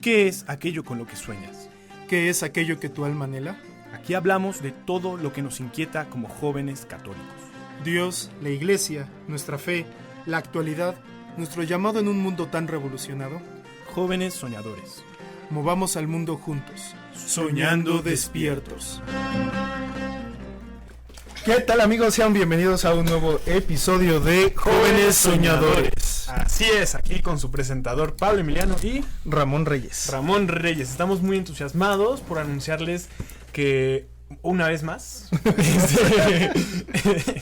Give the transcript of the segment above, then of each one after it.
¿Qué es aquello con lo que sueñas? ¿Qué es aquello que tu alma anhela? Aquí hablamos de todo lo que nos inquieta como jóvenes católicos. Dios, la Iglesia, nuestra fe, la actualidad, nuestro llamado en un mundo tan revolucionado. Jóvenes soñadores. Movamos al mundo juntos, soñando despiertos. ¿Qué tal, amigos? Sean bienvenidos a un nuevo episodio de Jóvenes Soñadores. Así es, aquí con su presentador Pablo Emiliano y Ramón Reyes. Estamos muy entusiasmados por anunciarles que una vez más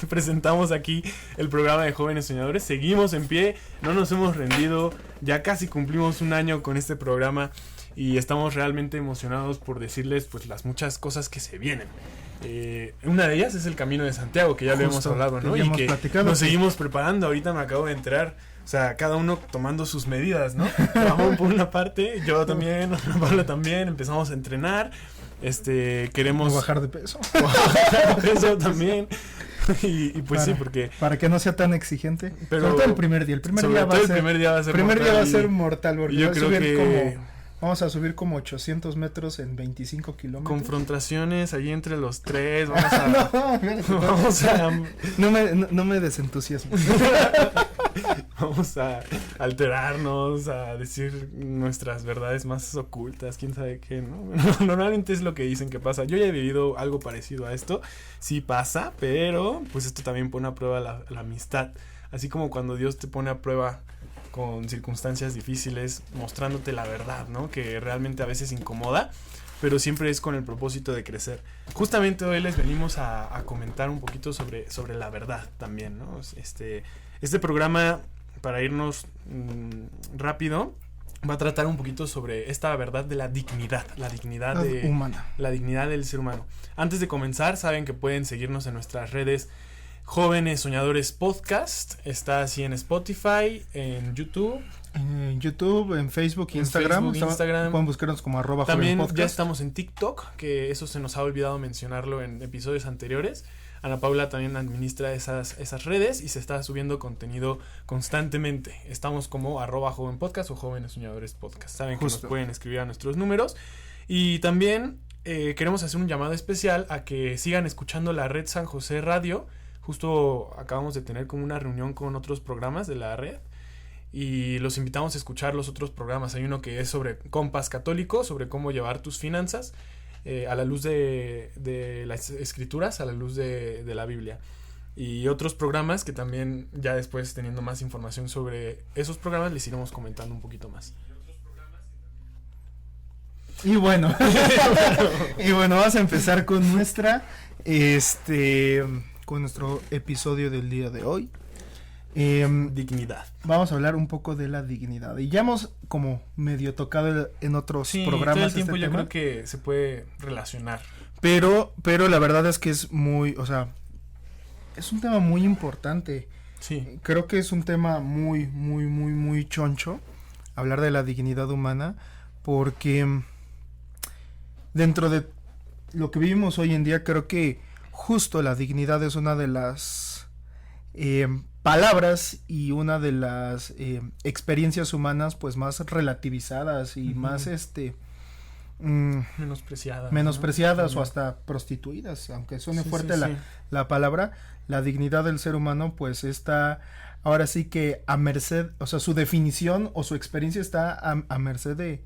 presentamos aquí el programa de Jóvenes Soñadores. Seguimos en pie, no nos hemos rendido, ya casi cumplimos un año con este programa y estamos realmente emocionados por decirles pues las muchas cosas que se vienen. Una de ellas es el Camino de Santiago, que ya lo hemos hablado, ¿no? Y que nos seguimos preparando. Ahorita me acabo de enterar, o sea, cada uno tomando sus medidas, ¿no? Ramón por una parte, yo también, Pablo también, empezamos a entrenar. Queremos bajar de peso. Bajar de peso también. Y pues sí, porque para que no sea tan exigente. Pero sobre todo el primer día. El primer día va a ser mortal. Porque yo creo que vamos a subir como 800 metros en 25 kilómetros. Confrontaciones allí entre los tres. Vamos a No me desentusiasmo. Vamos a alterarnos, a decir nuestras verdades más ocultas, quién sabe qué, ¿no? Normalmente es lo que dicen que pasa. Yo ya he vivido algo parecido a esto, sí pasa, pero pues esto también pone a prueba la amistad. Así como cuando Dios te pone a prueba con circunstancias difíciles, mostrándote la verdad, ¿no? Que realmente a veces incomoda, pero siempre es con el propósito de crecer. Justamente hoy les venimos a comentar un poquito sobre la verdad también, ¿no? Este programa, para irnos rápido, va a tratar un poquito sobre esta verdad de la dignidad humana. La dignidad del ser humano. Antes de comenzar, saben que pueden seguirnos en nuestras redes Jóvenes Soñadores Podcast. Está así en Spotify, en YouTube. En YouTube, en Facebook y Instagram. Pueden buscarnos como @ También Podcast. Ya estamos en TikTok, que eso se nos ha olvidado mencionarlo en episodios anteriores. Ana Paula también administra esas redes y se está subiendo contenido constantemente. Estamos como @jovenpodcast o Jóvenes Soñadores Podcast. Saben que nos pueden escribir a nuestros números. Y también queremos hacer un llamado especial a que sigan escuchando la red San José Radio. Justo acabamos de tener como una reunión con otros programas de la red y los invitamos a escuchar los otros programas. Hay uno que es sobre Compás Católico, sobre cómo llevar tus finanzas a la luz de las escrituras, a la luz de la Biblia. Y otros programas que también ya después, teniendo más información sobre esos programas, les iremos comentando un poquito más. Y bueno, vamos a empezar con nuestro episodio del día de hoy. Dignidad. Vamos a hablar un poco de la dignidad. Y ya hemos como medio tocado en otros programas. Todo el tiempo yo creo que se puede relacionar. Pero la verdad es que es muy, o sea, es un tema muy importante. Sí. Creo que es un tema muy, muy, muy, muy choncho hablar de la dignidad humana, porque dentro de lo que vivimos hoy en día, creo que justo la dignidad es una de las palabras y una de las experiencias humanas pues más relativizadas y más menospreciadas, ¿no? O hasta prostituidas, aunque suene fuerte la palabra. La dignidad del ser humano pues está ahora sí que a merced, o sea, su definición o su experiencia está a merced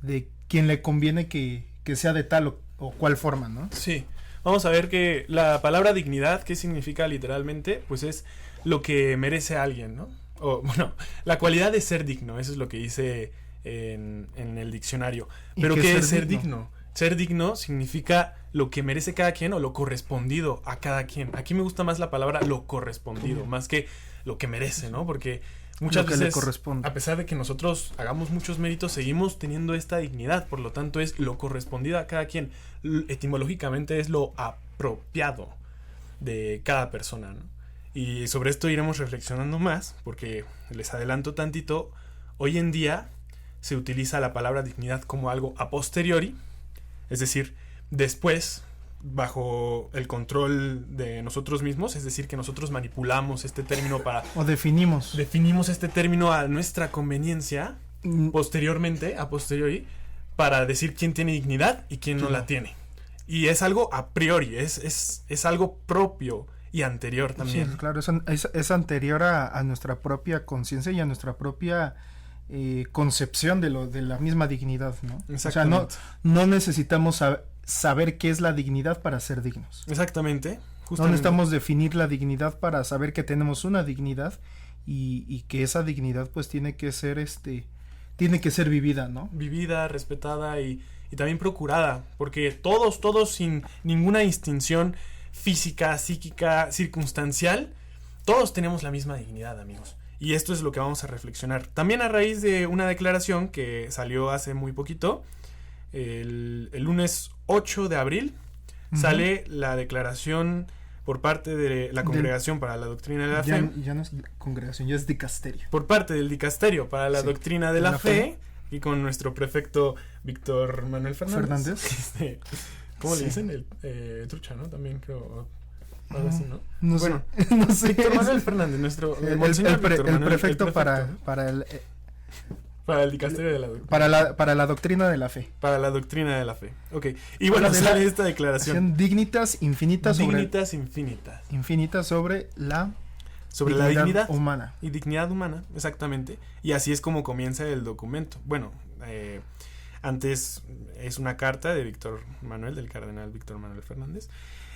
de quien le conviene que sea de tal o cual forma, ¿no? Sí. Vamos a ver que la palabra dignidad, ¿qué significa literalmente? Pues es lo que merece alguien, ¿no? O bueno, la cualidad de ser digno, eso es lo que dice en el diccionario. Pero ¿qué es ser digno? Ser digno significa lo que merece cada quien o lo correspondido a cada quien. Aquí me gusta más la palabra lo correspondido, más que lo que merece, ¿no? Porque muchas veces, a pesar de que nosotros hagamos muchos méritos, seguimos teniendo esta dignidad. Por lo tanto, es lo correspondido a cada quien. Etimológicamente es lo apropiado de cada persona, ¿no? Y sobre esto iremos reflexionando más, porque les adelanto tantito. Hoy en día se utiliza la palabra dignidad como algo a posteriori, es decir, después, bajo el control de nosotros mismos, es decir, que nosotros manipulamos este término para... o definimos este término a nuestra conveniencia, posteriormente, a posteriori, para decir quién tiene dignidad y quién no la tiene. Y es algo a priori, es algo propio y anterior también. Sí, claro, es anterior a nuestra propia conciencia y a nuestra propia concepción de la misma dignidad, ¿no? O sea, no necesitamos saber qué es la dignidad para ser dignos. Exactamente. Justamente. No necesitamos definir la dignidad para saber que tenemos una dignidad y que esa dignidad pues tiene que ser vivida, ¿no? Vivida, respetada y también procurada, porque todos sin ninguna distinción física, psíquica, circunstancial, todos tenemos la misma dignidad, amigos. Y esto es lo que vamos a reflexionar. También a raíz de una declaración que salió hace muy poquito, el lunes 8 de abril, sale la declaración por parte de la Congregación para la Doctrina de la Fe. Ya no es congregación, ya es dicasterio. Por parte del Dicasterio para la Doctrina de la Fe, y con nuestro prefecto Víctor Manuel Fernández. ¿Cómo le dicen? Trucha, ¿no? También creo... Algo así, ¿no? No sé. No sé. Víctor Manuel Fernández, nuestro... el prefecto para el Dicasterio de la Doctrina. Para la Doctrina de la Fe. Para la Doctrina de la Fe. Ok. Y bueno, sale esta declaración. Dignitas infinitas sobre la dignidad humana. Y dignidad humana, exactamente. Y así es como comienza el documento. Bueno, antes es una carta de Víctor Manuel, del cardenal Víctor Manuel Fernández.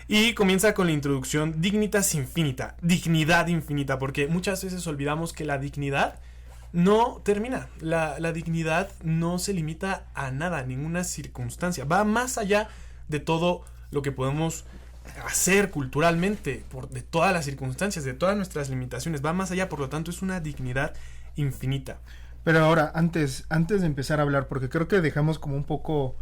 Y comienza con la introducción dignitas infinita, dignidad infinita, porque muchas veces olvidamos que la dignidad no termina. La dignidad no se limita a nada, a ninguna circunstancia. Va más allá de todo lo que podemos hacer culturalmente, de todas las circunstancias, de todas nuestras limitaciones. Va más allá, por lo tanto es una dignidad infinita. Pero ahora, antes de empezar a hablar, porque creo que dejamos como un poco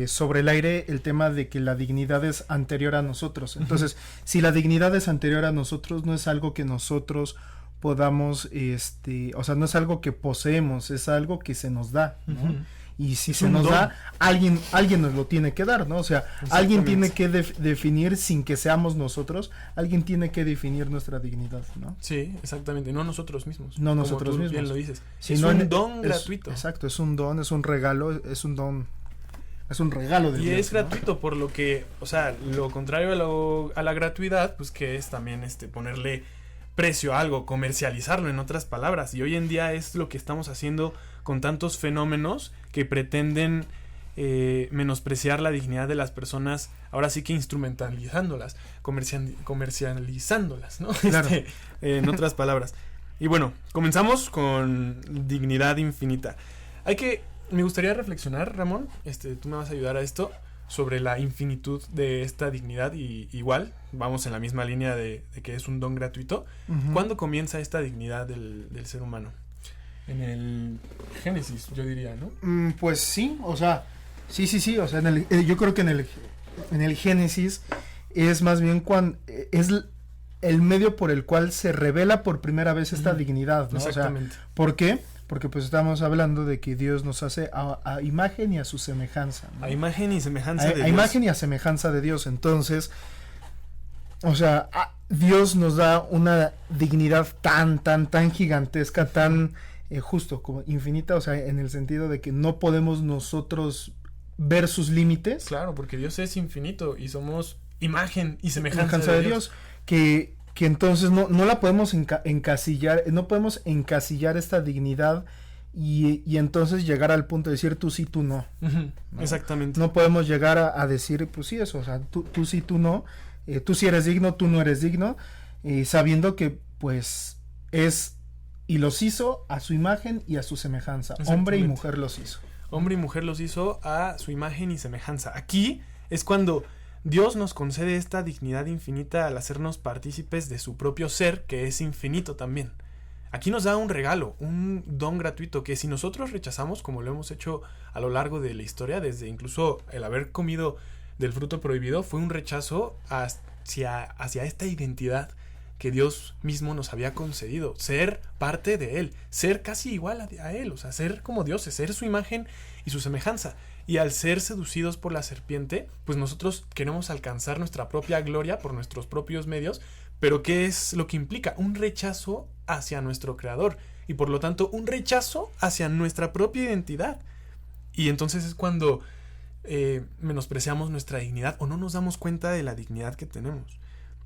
sobre el aire el tema de que la dignidad es anterior a nosotros. Entonces, si la dignidad es anterior a nosotros, no es algo que nosotros podamos, o sea, no es algo que poseemos, es algo que se nos da, ¿no? Y si se nos da, alguien nos lo tiene que dar, ¿no? O sea, alguien tiene que definir, sin que seamos nosotros, alguien tiene que definir nuestra dignidad, ¿no? Sí, exactamente, no nosotros mismos. No nosotros mismos. Bien lo dices. Es un don gratuito. Exacto, es un don, es un regalo, es un don. Es un regalo de Dios. Y es gratuito, por lo que, o sea, lo contrario a la gratuidad, pues que es también ponerle precio a algo, comercializarlo, en otras palabras. Y hoy en día es lo que estamos haciendo con tantos fenómenos que pretenden menospreciar la dignidad de las personas, ahora sí que instrumentalizándolas, comercializándolas, ¿no? Claro. En otras palabras. Y bueno, comenzamos con dignidad infinita. Me gustaría reflexionar, Ramón, tú me vas a ayudar a esto, sobre la infinitud de esta dignidad, y igual, vamos en la misma línea de que es un don gratuito. ¿Cuándo comienza esta dignidad del ser humano? En el Génesis, yo diría, ¿no? Pues sí, o sea, sí, o sea, yo creo que en el Génesis es más bien cuando es el medio por el cual se revela por primera vez esta dignidad, ¿no? Exactamente. O sea, ¿por qué? Porque pues estamos hablando de que Dios nos hace a imagen y a su semejanza, ¿no? A imagen y semejanza de Dios. A imagen y a semejanza de Dios. Entonces, o sea, Dios nos da una dignidad tan gigantesca, tan justo como infinita, o sea, en el sentido de que no podemos nosotros ver sus límites. Claro, porque Dios es infinito y somos imagen y semejanza de Dios. Que entonces no la podemos encasillar, no podemos encasillar esta dignidad y entonces llegar al punto de decir tú sí, tú no. ¿No? Exactamente. No podemos llegar a decir, pues sí, eso, o sea, tú sí, tú no, tú sí eres digno, tú no eres digno, sabiendo que pues y los hizo a su imagen y a su semejanza. Hombre y mujer los hizo. Hombre y mujer los hizo a su imagen y semejanza. Aquí es cuando Dios nos concede esta dignidad infinita al hacernos partícipes de su propio ser, que es infinito también. Aquí nos da un regalo, un don gratuito, que si nosotros rechazamos, como lo hemos hecho a lo largo de la historia, desde incluso el haber comido del fruto prohibido, fue un rechazo hacia esta identidad que Dios mismo nos había concedido, ser parte de Él, ser casi igual a Él, o sea, ser como Dios, ser su imagen y su semejanza. Y al ser seducidos por la serpiente, pues nosotros queremos alcanzar nuestra propia gloria por nuestros propios medios, Pero ¿qué es lo que implica? Un rechazo hacia nuestro creador y por lo tanto un rechazo hacia nuestra propia identidad. Y entonces es cuando menospreciamos nuestra dignidad o no nos damos cuenta de la dignidad que tenemos.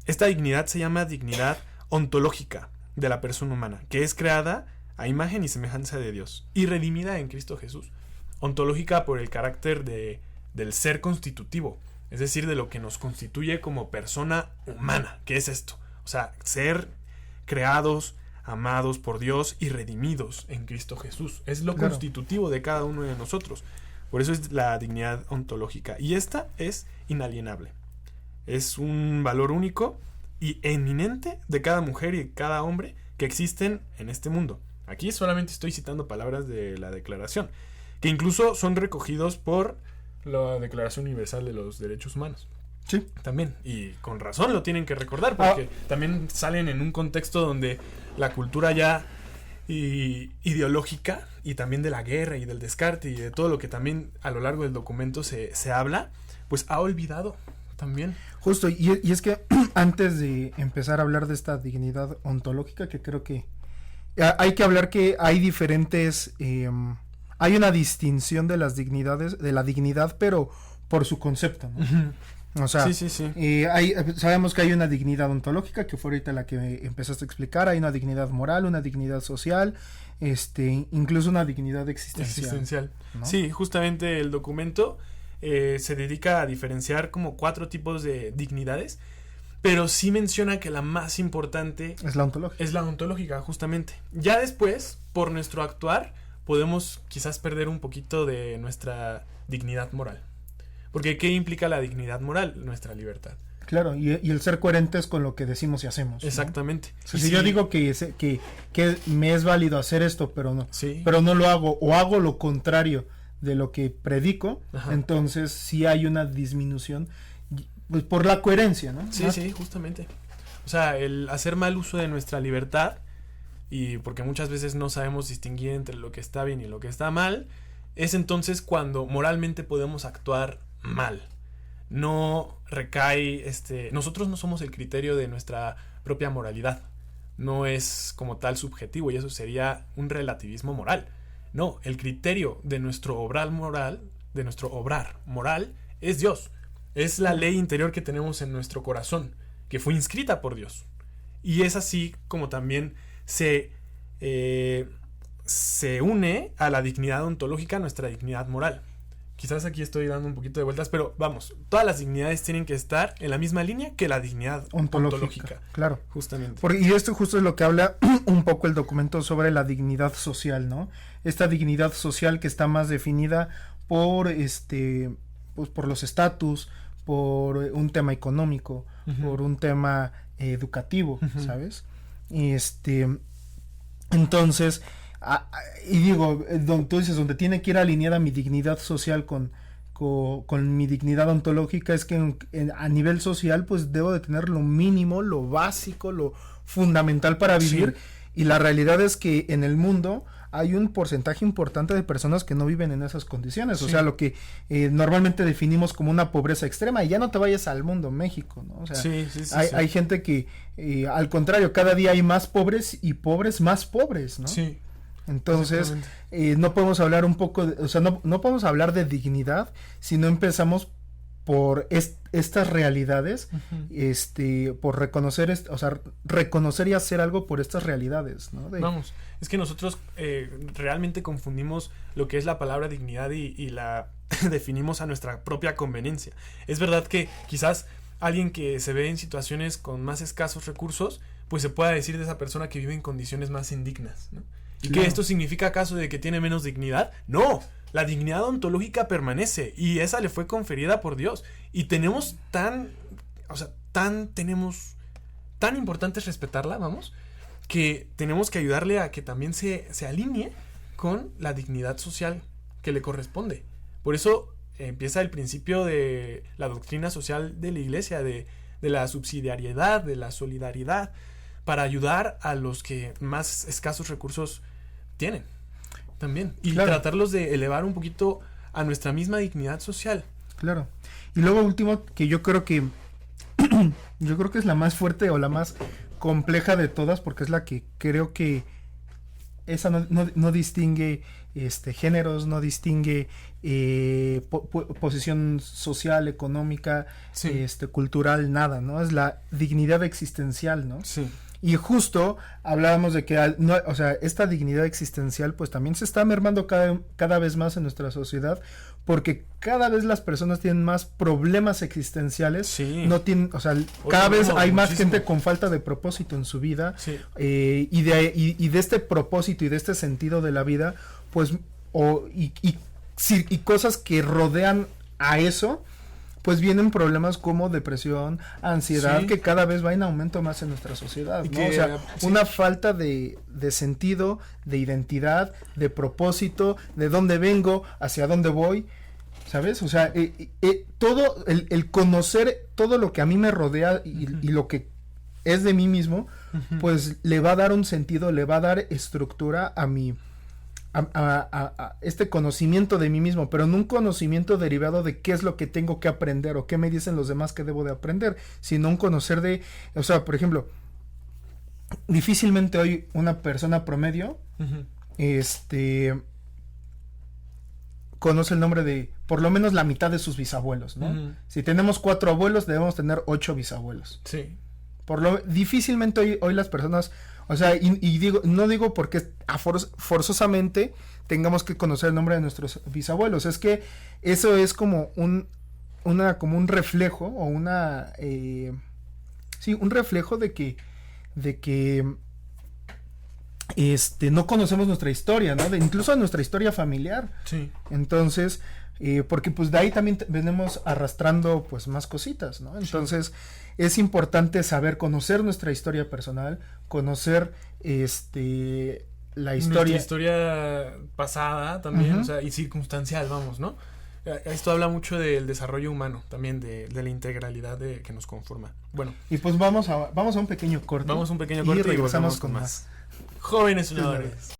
Esta dignidad se llama dignidad ontológica de la persona humana, que es creada a imagen y semejanza de Dios y redimida en Cristo Jesús. Ontológica por el carácter del ser constitutivo, es decir, de lo que nos constituye como persona humana. ¿Qué es esto? O sea, ser creados, amados por Dios y redimidos en Cristo Jesús. Es lo constitutivo de cada uno de nosotros. Por eso es la dignidad ontológica. Y esta es inalienable. Es un valor único y eminente de cada mujer y de cada hombre que existen en este mundo. Aquí solamente estoy citando palabras de la Declaración, que incluso son recogidos por la Declaración Universal de los Derechos Humanos. Sí. También, y con razón lo tienen que recordar, porque también salen en un contexto donde la cultura ya ideológica y también de la guerra y del descarte y de todo lo que también a lo largo del documento se habla, pues ha olvidado también. Justo, y es que antes de empezar a hablar de esta dignidad ontológica, que creo que hay que hablar que hay diferentes, hay una distinción de las dignidades, de la dignidad, pero por su concepto, ¿no? Uh-huh. O sea, sí. Sabemos que hay una dignidad ontológica, que fue ahorita la que empezaste a explicar, hay una dignidad moral, una dignidad social, incluso una dignidad existencial. ¿No? Sí, justamente el documento se dedica a diferenciar como 4 tipos de dignidades, pero sí menciona que la más importante es la ontológica. Es la ontológica, justamente. Ya después, por nuestro actuar, podemos quizás perder un poquito de nuestra dignidad moral. Porque ¿qué implica la dignidad moral? Nuestra libertad. Claro, y el ser coherentes con lo que decimos y hacemos, ¿no? Exactamente. O sea, si yo digo que me es válido hacer esto, pero no lo hago, o hago lo contrario de lo que predico, ajá, entonces sí hay una disminución, pues por la coherencia, ¿no? Sí, sí, justamente. O sea, el hacer mal uso de nuestra libertad, y porque muchas veces no sabemos distinguir entre lo que está bien y lo que está mal, es entonces cuando moralmente podemos actuar mal. No recae, nosotros no somos el criterio de nuestra propia moralidad. No es como tal subjetivo y eso sería un relativismo moral. No, el criterio de nuestro obrar moral, es Dios. Es la ley interior que tenemos en nuestro corazón, que fue inscrita por Dios. Y es así como también se une a la dignidad ontológica nuestra dignidad moral. Quizás aquí estoy dando un poquito de vueltas, pero vamos, todas las dignidades tienen que estar en la misma línea que la dignidad ontológica. Claro. Justamente. Y esto justo es lo que habla un poco el documento sobre la dignidad social, ¿no? Esta dignidad social que está más definida por pues por los estatus, por un tema económico, uh-huh, por un tema educativo, uh-huh, ¿sabes? Entonces, y digo, tú dices, donde tiene que ir alineada mi dignidad social con mi dignidad ontológica, es que a nivel social pues debo de tener lo mínimo, lo básico, lo fundamental para vivir, sí, y la realidad es que en el mundo hay un porcentaje importante de personas que no viven en esas condiciones, sí, o sea, lo que normalmente definimos como una pobreza extrema, y ya no te vayas al mundo, México, ¿no? O sea, hay gente que al contrario, cada día hay más pobres y pobres más pobres, ¿no? Sí. Entonces, no podemos hablar no podemos hablar de dignidad si no empezamos por estas realidades, uh-huh, por reconocer, reconocer y hacer algo por estas realidades, ¿no? Vamos, es que nosotros realmente confundimos lo que es la palabra dignidad y la definimos a nuestra propia conveniencia. Es verdad que quizás alguien que se ve en situaciones con más escasos recursos, pues se pueda decir de esa persona que vive en condiciones más indignas, ¿no? ¿Y claro, que esto significa acaso de que tiene menos dignidad? No, la dignidad ontológica permanece y esa le fue conferida por Dios. Y tenemos tan importante es respetarla, vamos, que tenemos que ayudarle a que también se alinee con la dignidad social que le corresponde. Por eso empieza el principio de la doctrina social de la Iglesia, de la subsidiariedad, de la solidaridad, para ayudar a los que más escasos recursos tienen también. Y claro, tratarlos de elevar un poquito a nuestra misma dignidad social. Claro. Y luego último, que yo creo que Yo creo que es la más fuerte o la más compleja de todas, porque es la que creo que esa no distingue géneros, no distingue posición social, económica, Sí. cultural, nada, ¿no? Es la dignidad existencial, ¿no? Sí. Y justo hablábamos de que, no, o sea, esta dignidad existencial pues también se está mermando cada vez más en nuestra sociedad, porque cada vez las personas tienen más problemas existenciales, Sí. no tienen, o sea, cada vez hay más gente con falta de propósito en su vida, Sí. y de este propósito y de este sentido de la vida, pues, y cosas que rodean a eso, pues vienen problemas como depresión, ansiedad, Sí. que cada vez va en aumento más en nuestra sociedad, Y ¿no? que, O sea, sí. una falta de sentido, de identidad, de propósito, de dónde vengo, hacia dónde voy, ¿sabes? O sea, todo el conocer todo lo que a mí me rodea y lo que es de mí mismo, pues le va a dar un sentido, le va a dar estructura a mi a este conocimiento de mí mismo, pero no un conocimiento derivado de qué es lo que tengo que aprender o qué me dicen los demás que debo de aprender, sino un conocer de, o sea, por ejemplo, difícilmente hoy una persona promedio conoce el nombre de por lo menos la mitad de sus bisabuelos, ¿no? Si tenemos 4 abuelos, debemos tener 8 bisabuelos. Sí. Difícilmente hoy las personas, o sea, y digo, no digo porque forzosamente tengamos que conocer el nombre de nuestros bisabuelos, es que eso es como un reflejo o un reflejo de que no conocemos nuestra historia, ¿no? Incluso nuestra historia familiar. Sí. Entonces, porque pues de ahí también venimos arrastrando pues más cositas, ¿no? Entonces, es importante saber conocer nuestra historia personal, conocer la historia. Nuestra historia pasada también, o sea, y circunstancial, vamos, ¿no? Esto habla mucho del desarrollo humano, también de la integralidad que nos conforma. Bueno. Y pues vamos a un pequeño corte. Vamos a un pequeño corte y regresamos con más. Jóvenes soñadores.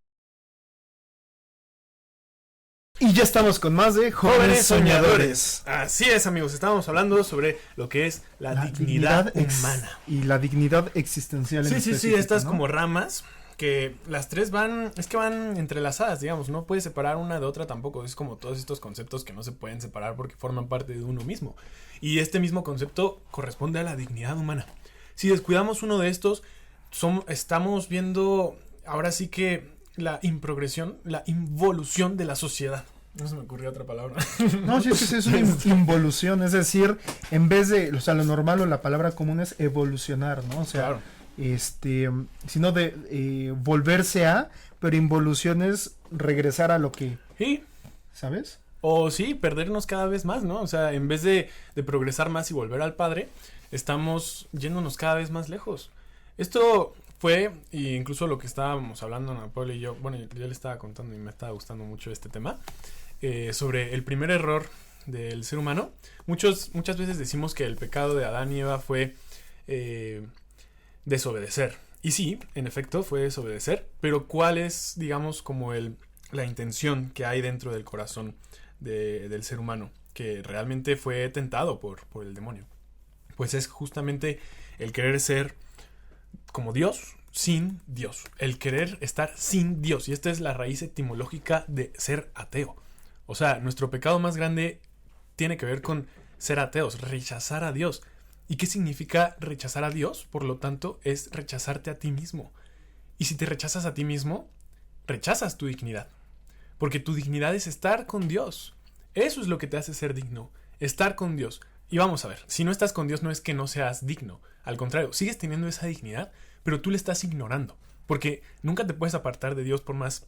Y ya estamos con más de Jóvenes Soñadores. Así es, amigos, estábamos hablando sobre lo que es la dignidad humana. Y la dignidad existencial. Sí, estas como ramas que las tres van entrelazadas, digamos, no puedes separar una de otra tampoco, es como todos estos conceptos que no se pueden separar porque forman parte de uno mismo. Y este mismo concepto corresponde a la dignidad humana. Si descuidamos uno de estos, estamos viendo ahora sí que la improgresión, la involución de la sociedad. No se me ocurrió otra palabra. No, sí, es una involución, es decir, en vez de, o sea, lo normal o la palabra común es evolucionar, ¿no? O sea, claro. Sino de volverse a, pero involución es regresar a lo que... Sí. ¿Sabes? O sí, perdernos cada vez más, ¿no? O sea, en vez de progresar más y volver al Padre, estamos yéndonos cada vez más lejos. Esto fue, y incluso lo que estábamos hablando Ana Paula y yo, bueno, yo le estaba contando y me estaba gustando mucho este tema, sobre el primer error del ser humano. Muchas veces decimos que el pecado de Adán y Eva fue desobedecer. Y sí, en efecto, fue desobedecer, pero ¿cuál es, digamos, como la intención que hay dentro del corazón del ser humano? Que realmente fue tentado por el demonio. Pues es justamente el querer ser como Dios, sin Dios. El querer estar sin Dios. Y esta es la raíz etimológica de ser ateo. O sea, nuestro pecado más grande tiene que ver con ser ateos, rechazar a Dios. ¿Y qué significa rechazar a Dios? Por lo tanto, es rechazarte a ti mismo. Y si te rechazas a ti mismo, rechazas tu dignidad. Porque tu dignidad es estar con Dios. Eso es lo que te hace ser digno. Estar con Dios. Y vamos a ver, si no estás con Dios no es que no seas digno. Al contrario, sigues teniendo esa dignidad, pero tú la estás ignorando. Porque nunca te puedes apartar de Dios por más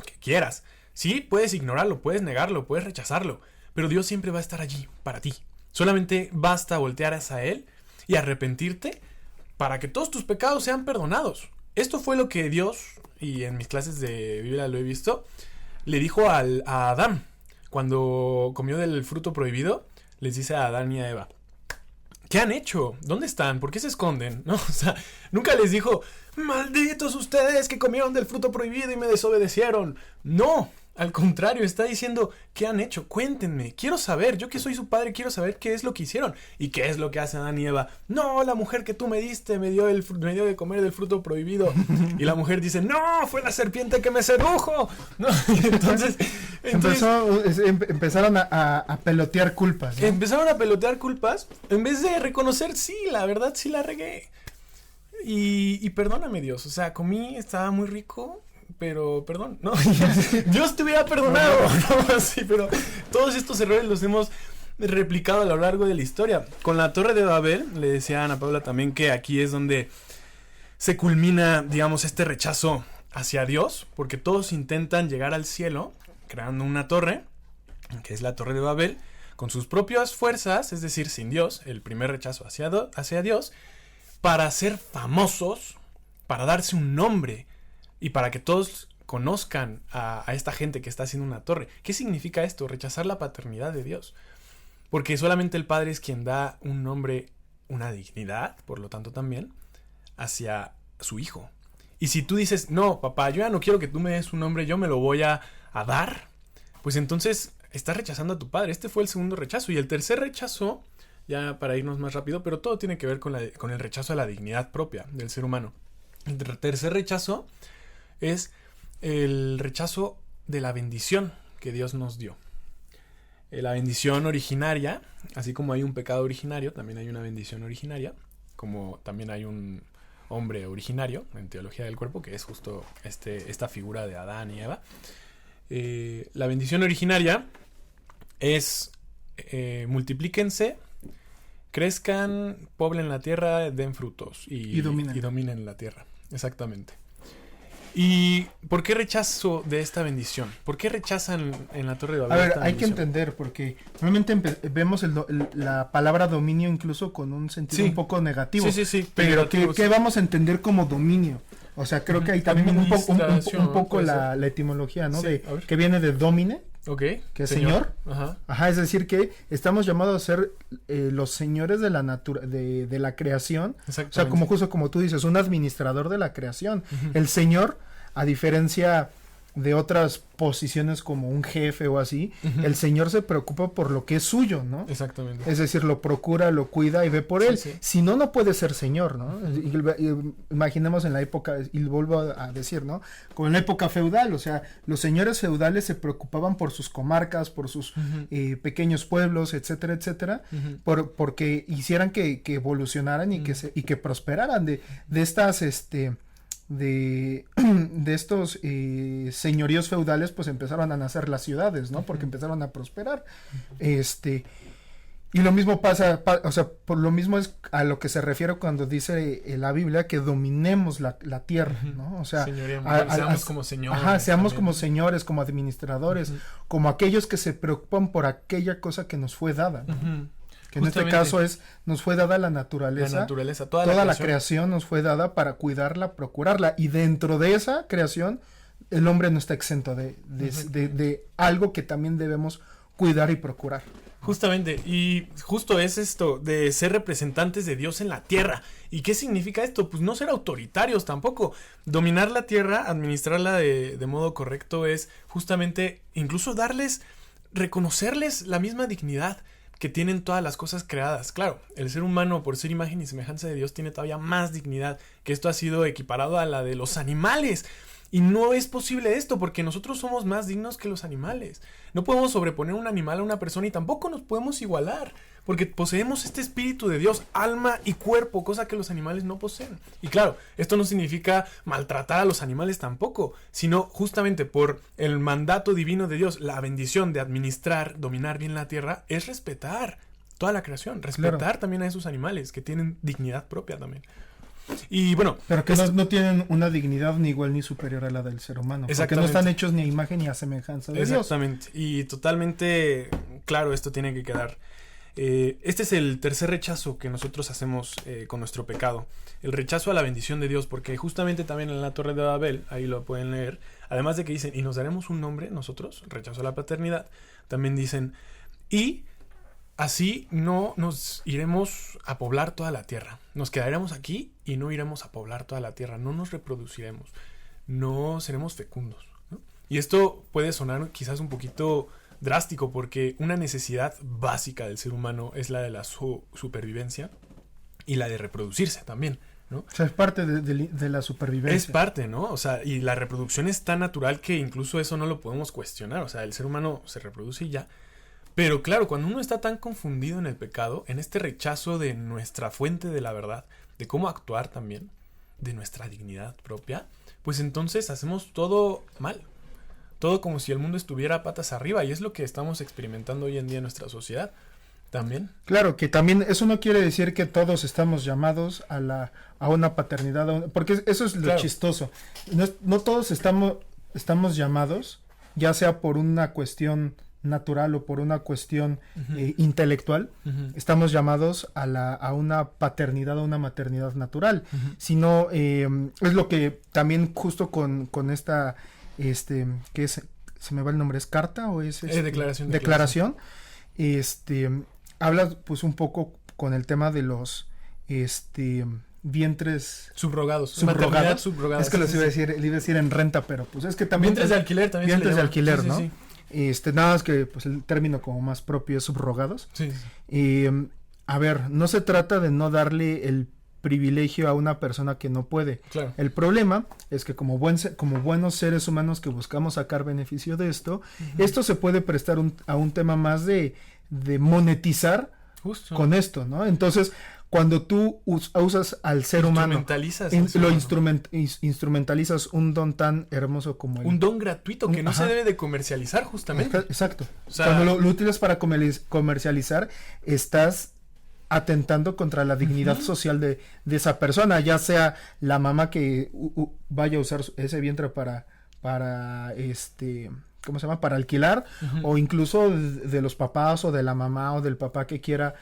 que quieras. Sí, puedes ignorarlo, puedes negarlo, puedes rechazarlo. Pero Dios siempre va a estar allí, para ti. Solamente basta voltear hacia Él y arrepentirte para que todos tus pecados sean perdonados. Esto fue lo que Dios, y en mis clases de Biblia lo he visto, le dijo a Adán. Cuando comió del fruto prohibido, les dice a Adán y a Eva: ¿qué han hecho? ¿Dónde están? ¿Por qué se esconden? ¿No? O sea, nunca les dijo: malditos ustedes que comieron del fruto prohibido y me desobedecieron. No, Al contrario, está diciendo, ¿qué han hecho? Cuéntenme, quiero saber, yo que soy su padre, quiero saber qué es lo que hicieron. ¿Y qué es lo que hace Adán y Eva? No, la mujer que tú me diste me dio de comer del fruto prohibido. Y la mujer dice, no, fue la serpiente que me sedujo. No, entonces empezaron a pelotear culpas, ¿no? Empezaron a pelotear culpas en vez de reconocer, sí, la verdad sí la regué. Y perdóname, Dios, o sea, comí, estaba muy rico, pero perdón, ¿no? Dios te hubiera perdonado, no así, pero todos estos errores los hemos replicado a lo largo de la historia. Con la Torre de Babel, le decía a Ana Paula también que aquí es donde se culmina, digamos, este rechazo hacia Dios, porque todos intentan llegar al cielo creando una torre, que es la Torre de Babel, con sus propias fuerzas, es decir, sin Dios, el primer rechazo hacia Dios, para ser famosos, para darse un nombre y para que todos conozcan a esta gente que está haciendo una torre. ¿Qué significa esto? Rechazar la paternidad de Dios. Porque solamente el Padre es quien da un nombre, una dignidad, por lo tanto también, hacia su Hijo. Y si tú dices, no, papá, yo ya no quiero que tú me des un nombre, yo me lo voy a dar, pues entonces estás rechazando a tu Padre. Este fue el segundo rechazo. Y el tercer rechazo, ya para irnos más rápido, pero todo tiene que ver con el rechazo a la dignidad propia del ser humano. El tercer rechazo es el rechazo de la bendición que Dios nos dio. La bendición originaria, así como hay un pecado originario, también hay una bendición originaria, como también hay un hombre originario en teología del cuerpo, que es justo esta figura de Adán y Eva. La bendición originaria es multiplíquense, crezcan, poblen la tierra, den frutos y dominen la tierra. Exactamente. ¿Y por qué rechazo de esta bendición? ¿Por qué rechazan en la Torre de Babel? A ver, hay que entender, porque normalmente vemos la palabra dominio incluso con un sentido un poco negativo. Sí. Pero ¿qué vamos a entender como dominio? O sea, creo que hay también un poco la etimología, ¿no? Que viene de domine, que es señor. Ajá, es decir, que estamos llamados a ser los señores de la creación. O sea, como tú dices, un administrador de la creación. El señor, a diferencia de otras posiciones como un jefe o así, el señor se preocupa por lo que es suyo, ¿no? Exactamente. Es decir, lo procura, lo cuida y ve por él. Sí. Si no, no puede ser señor, ¿no? Y imaginemos en la época, y vuelvo a decir, ¿no? Como en la época feudal, o sea, los señores feudales se preocupaban por sus comarcas, por sus pequeños pueblos, etcétera, etcétera, porque hicieran que evolucionaran y que prosperaran de estas, de estos señoríos feudales, pues empezaron a nacer las ciudades, ¿no? Porque empezaron a prosperar. Y lo mismo pasa, o sea, por lo mismo es a lo que se refiere cuando dice la Biblia que dominemos la tierra, ¿no? O sea, seamos como señores. Ajá, seamos como señores, como administradores, como aquellos que se preocupan por aquella cosa que nos fue dada, ¿no? Que en este caso nos fue dada la naturaleza, toda la creación nos fue dada para cuidarla, procurarla, y dentro de esa creación el hombre no está exento de algo que también debemos cuidar y procurar. Justamente, y justo es esto de ser representantes de Dios en la tierra. ¿Y qué significa esto? Pues no ser autoritarios tampoco. Dominar la tierra, administrarla de modo correcto, es justamente incluso reconocerles la misma dignidad que tienen todas las cosas creadas. Claro, el ser humano, por ser imagen y semejanza de Dios, tiene todavía más dignidad, que esto ha sido equiparado a la de los animales. Y no es posible esto, porque nosotros somos más dignos que los animales. No podemos sobreponer un animal a una persona y tampoco nos podemos igualar, porque poseemos este espíritu de Dios, alma y cuerpo, cosa que los animales no poseen. Y claro, esto no significa maltratar a los animales tampoco, sino justamente por el mandato divino de Dios, la bendición de administrar, dominar bien la tierra, es respetar toda la creación, respetar también a esos animales que tienen dignidad propia también. Y bueno, pero que no tienen una dignidad ni igual ni superior a la del ser humano, porque no están hechos ni a imagen ni a semejanza de Dios. Exactamente, y totalmente claro, esto tiene que quedar. Este es el tercer rechazo que nosotros hacemos con nuestro pecado, el rechazo a la bendición de Dios, porque justamente también en la Torre de Babel, ahí lo pueden leer, además de que dicen, y nos daremos un nombre nosotros, rechazo a la paternidad, también dicen, y así no nos iremos a poblar toda la tierra. Nos quedaremos aquí y no iremos a poblar toda la tierra. No nos reproduciremos. No seremos fecundos, ¿no? Y esto puede sonar quizás un poquito drástico porque una necesidad básica del ser humano es la de la supervivencia y la de reproducirse también, ¿no? O sea, es parte de la supervivencia. Es parte, ¿no? O sea, y la reproducción es tan natural que incluso eso no lo podemos cuestionar. O sea, el ser humano se reproduce y ya. Pero claro, cuando uno está tan confundido en el pecado, en este rechazo de nuestra fuente de la verdad, de cómo actuar también, de nuestra dignidad propia, pues entonces hacemos todo mal. Todo como si el mundo estuviera patas arriba, y es lo que estamos experimentando hoy en día en nuestra sociedad también. Claro, que también eso no quiere decir que todos estamos llamados a una paternidad, porque eso es lo chistoso. No todos estamos llamados, ya sea por una cuestión natural o por una cuestión intelectual, estamos llamados a una paternidad o una maternidad natural, sino es lo que también justo con esta que es, se me va el nombre, ¿es carta o es declaración? Hablas pues un poco con el tema de los vientres subrogados. Maternidad subrogada. Es que los iba a decir en renta, pero pues es que también vientres de alquiler también. Vientres de alquiler, ¿no? Sí. Nada más que pues el término como más propio es subrogados. Sí. A ver, no se trata de no darle el privilegio a una persona que no puede. Claro. El problema es que como buenos seres humanos que buscamos sacar beneficio de esto, esto se puede prestar a un tema más de monetizar justo con esto, ¿no? Entonces, cuando tú usas al ser humano, instrumentalizas un don tan hermoso como un don gratuito que no se debe de comercializar justamente. Exacto. O sea, cuando lo utilizas para comercializar, estás atentando contra la dignidad social de esa persona, ya sea la mamá que vaya a usar ese vientre para ¿cómo se llama? Para alquilar, o incluso de los papás o de la mamá o del papá que quiera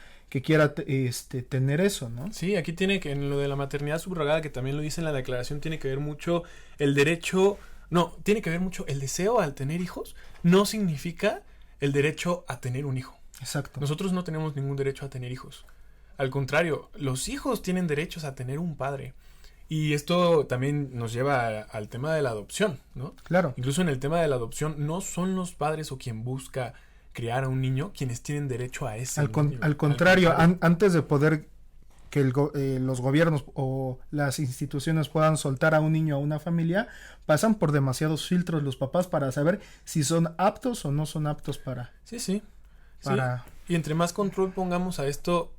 tener eso, ¿no? Sí, aquí tiene que, en lo de la maternidad subrogada, que también lo dice en la declaración, tiene que ver mucho el derecho, tiene que ver mucho el deseo al tener hijos, no significa el derecho a tener un hijo. Exacto. Nosotros no tenemos ningún derecho a tener hijos. Al contrario, los hijos tienen derechos a tener un padre. Y esto también nos lleva al tema de la adopción, ¿no? Claro. Incluso en el tema de la adopción, no son los padres o quien busca criar a un niño quienes tienen derecho a ese niño. Al contrario, antes de poder que los gobiernos o las instituciones puedan soltar a un niño a una familia, pasan por demasiados filtros los papás para saber si son aptos o no son aptos para... Sí. Y entre más control pongamos a esto,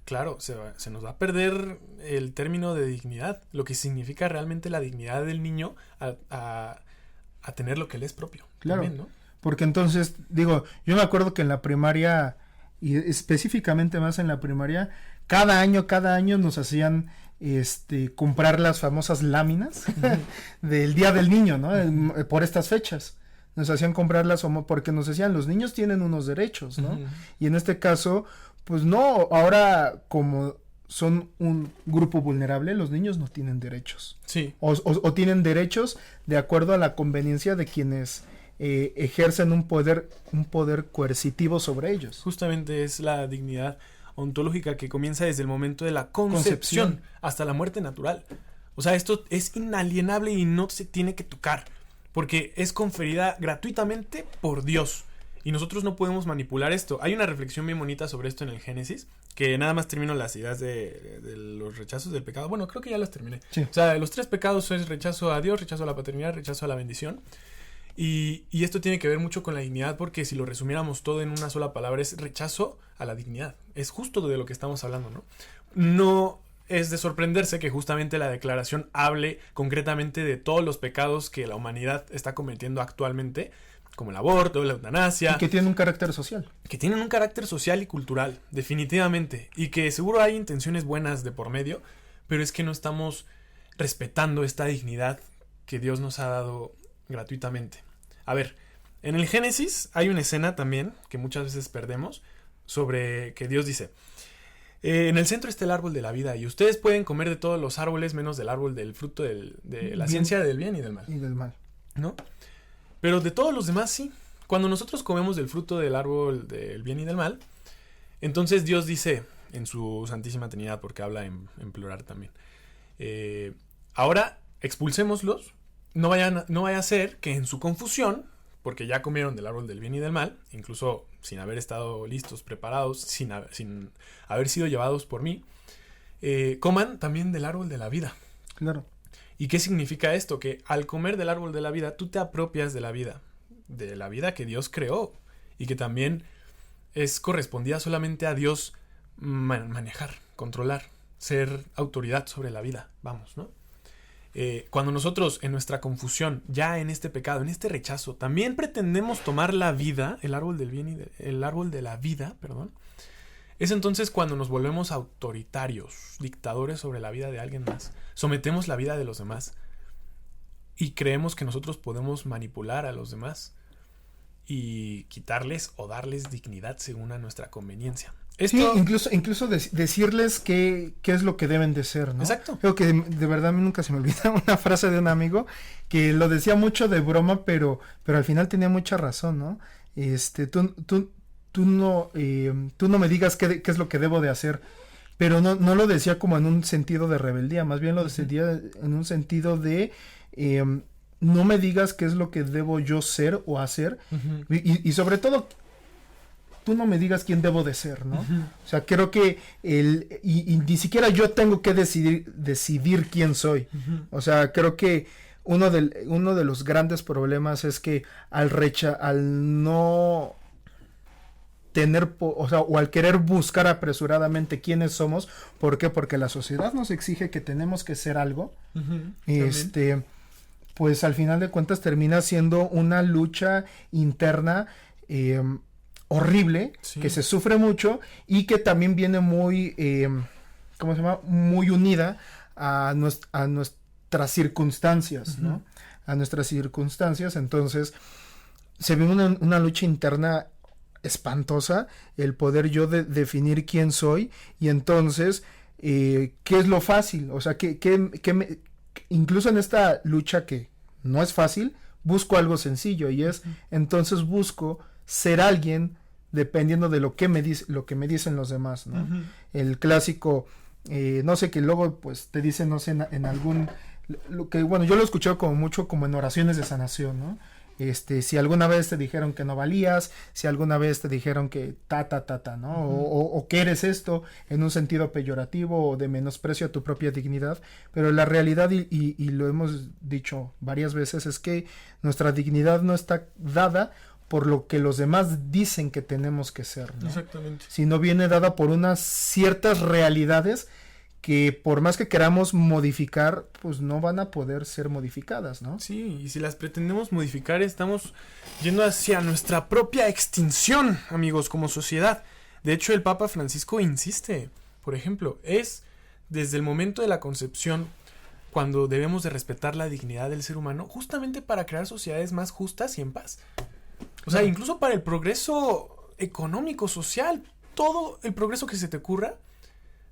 claro, se nos va a perder el término de dignidad, lo que significa realmente la dignidad del niño a tener lo que le es propio. Claro, también, ¿no? Porque entonces, yo me acuerdo que en la primaria, y específicamente más en la primaria, cada año nos hacían comprar las famosas láminas del Día del Niño, ¿no? Por estas fechas. Nos hacían comprarlas porque nos decían, los niños tienen unos derechos, ¿no? Y en este caso, pues no, ahora como son un grupo vulnerable, los niños no tienen derechos. Sí. O tienen derechos de acuerdo a la conveniencia de quienes ejercen un poder coercitivo sobre ellos. Justamente es la dignidad ontológica que comienza desde el momento de la concepción hasta la muerte natural. O sea, esto es inalienable y no se tiene que tocar, porque es conferida gratuitamente por Dios. Y nosotros no podemos manipular esto. Hay una reflexión bien bonita sobre esto en el Génesis, que nada más termino las ideas de los rechazos del pecado. Bueno, creo que ya las terminé. Sí. O sea, los 3 pecados es rechazo a Dios, rechazo a la paternidad, rechazo a la bendición. Y esto tiene que ver mucho con la dignidad, porque si lo resumiéramos todo en una sola palabra, es rechazo a la dignidad. Es justo de lo que estamos hablando, ¿no? No es de sorprenderse que justamente la declaración hable concretamente de todos los pecados que la humanidad está cometiendo actualmente, como el aborto, la eutanasia. Y que tienen un carácter social. Que tienen un carácter social y cultural, definitivamente. Y que seguro hay intenciones buenas de por medio, pero es que no estamos respetando esta dignidad que Dios nos ha dado gratuitamente. A ver, en el Génesis hay una escena también que muchas veces perdemos, sobre que Dios dice: en el centro está el árbol de la vida y ustedes pueden comer de todos los árboles menos del árbol del fruto de la ciencia del bien y del mal. Y del mal. ¿No? Pero de todos los demás sí. Cuando nosotros comemos del fruto del árbol del bien y del mal, entonces Dios dice en su Santísima Trinidad, porque habla en plural también, ahora expulsémoslos no vaya a ser que en su confusión, porque ya comieron del árbol del bien y del mal, incluso sin haber estado listos, preparados, sin haber sido llevados por mí, coman también del árbol de la vida. Claro. ¿Y qué significa esto? Que al comer del árbol de la vida, tú te apropias de la vida que Dios creó y que también es correspondida solamente a Dios manejar, controlar, ser autoridad sobre la vida, vamos, ¿no? Cuando nosotros en nuestra confusión, ya en este pecado, en este rechazo, también pretendemos tomar la vida, el árbol del bien y el árbol de la vida, perdón, es entonces cuando nos volvemos autoritarios, dictadores sobre la vida de alguien más, sometemos la vida de los demás y creemos que nosotros podemos manipular a los demás y quitarles o darles dignidad según a nuestra conveniencia. Esto... Sí, incluso decirles qué es lo que deben de ser, ¿no? Exacto. Creo que de verdad a mí nunca se me olvida una frase de un amigo que lo decía mucho de broma, pero al final tenía mucha razón, ¿no? Tú no me digas qué es lo que debo de hacer, pero no lo decía como en un sentido de rebeldía, más bien lo decía en un sentido de no me digas qué es lo que debo yo ser o hacer, y sobre todo tú no me digas quién debo de ser, ¿no? O sea, creo que y ni siquiera yo tengo que decidir quién soy. O sea, creo que uno de los grandes problemas es que al no tener, o al querer buscar apresuradamente quiénes somos, ¿por qué? Porque la sociedad nos exige que tenemos que ser algo, pues al final de cuentas termina siendo una lucha interna horrible, sí, que se sufre mucho y que también viene muy, ¿cómo se llama? Muy unida a nuestras circunstancias, ¿no? A nuestras circunstancias, entonces se ve una lucha interna espantosa, el poder yo definir quién soy, y entonces, ¿qué es lo fácil? O sea, incluso en esta lucha que no es fácil, busco algo sencillo, y es, entonces busco ser alguien dependiendo de lo que me dicen los demás, ¿no? El clásico, no sé, que luego pues te dicen, no sé, en algún, bueno, yo lo he escuchado como mucho como en oraciones de sanación, ¿no? Si alguna vez te dijeron que no valías, si alguna vez te dijeron que ¿no? O que eres esto en un sentido peyorativo o de menosprecio a tu propia dignidad, pero la realidad, y lo hemos dicho varias veces, es que nuestra dignidad no está dada por lo que los demás dicen que tenemos que ser, ¿no? Exactamente. Sino viene dada por unas ciertas realidades que por más que queramos modificar, pues no van a poder ser modificadas, ¿no? Sí, y si las pretendemos modificar, estamos yendo hacia nuestra propia extinción, amigos, como sociedad. De hecho, el Papa Francisco insiste, por ejemplo, es desde el momento de la concepción cuando debemos de respetar la dignidad del ser humano, justamente para crear sociedades más justas y en paz. O sea, incluso para el progreso económico, social, todo el progreso que se te ocurra,